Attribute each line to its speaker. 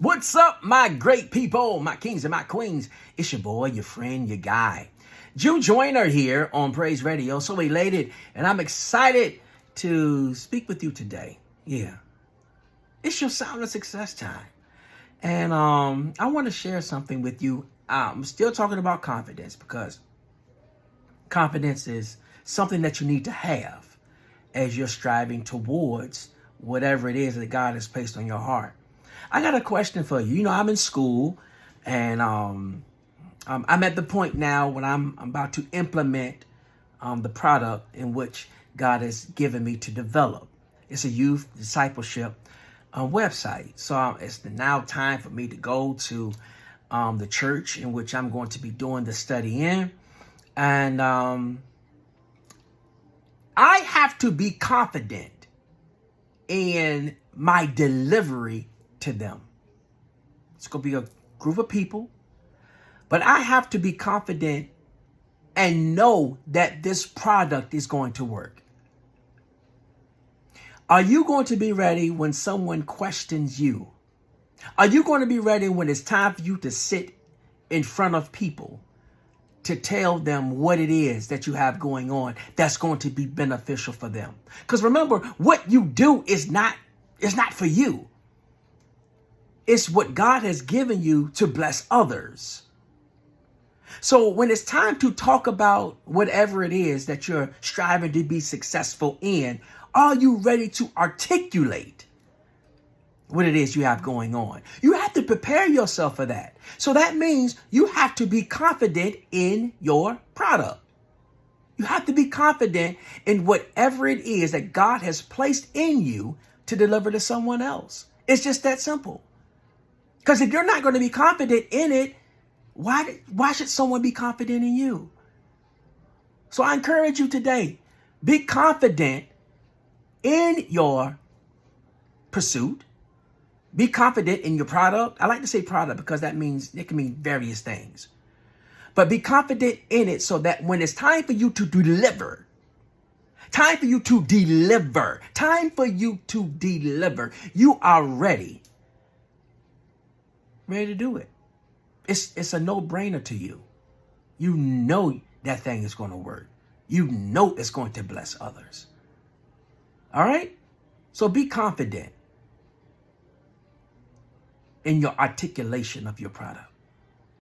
Speaker 1: What's up, my great people, my kings and my queens? It's your boy, your friend, your guy, Jew Joyner here on Praise Radio. So elated, and I'm excited to speak with you today. Yeah, it's your Sound of Success time. And I want to share something with you. I'm still talking about confidence because confidence is something that you need to have as you're striving towards whatever it is that God has placed on your heart. I got a question for you. You know, I'm in school, and I'm at the point now when I'm about to implement the product in which God has given me to develop. It's a youth discipleship website. So it's now time for me to go to the church in which I'm going to be doing the study in. And I have to be confident in my delivery to them. It's going to be a group of people, but I have to be confident and know that this product is going to work. Are you going to be ready when someone questions you? Are you going to be ready when it's time for you to sit in front of people to tell them what it is that you have going on that's going to be beneficial for them? Because remember, what you do is not for you. It's what God has given you to bless others. So when it's time to talk about whatever it is that you're striving to be successful in, are you ready to articulate what it is you have going on? You have to prepare yourself for that. So that means you have to be confident in your product. You have to be confident in whatever it is that God has placed in you to deliver to someone else. It's just that simple. Because if you're not going to be confident in it, why should someone be confident in you? So I encourage you today, be confident in your pursuit. Be confident in your product. I like to say product because that means it can mean various things. But be confident in it so that when it's time for you to deliver, you are ready to do it. It's a no-brainer to you. You know that thing is going to work. You know it's going to bless others. All right? So be confident in your articulation of your product.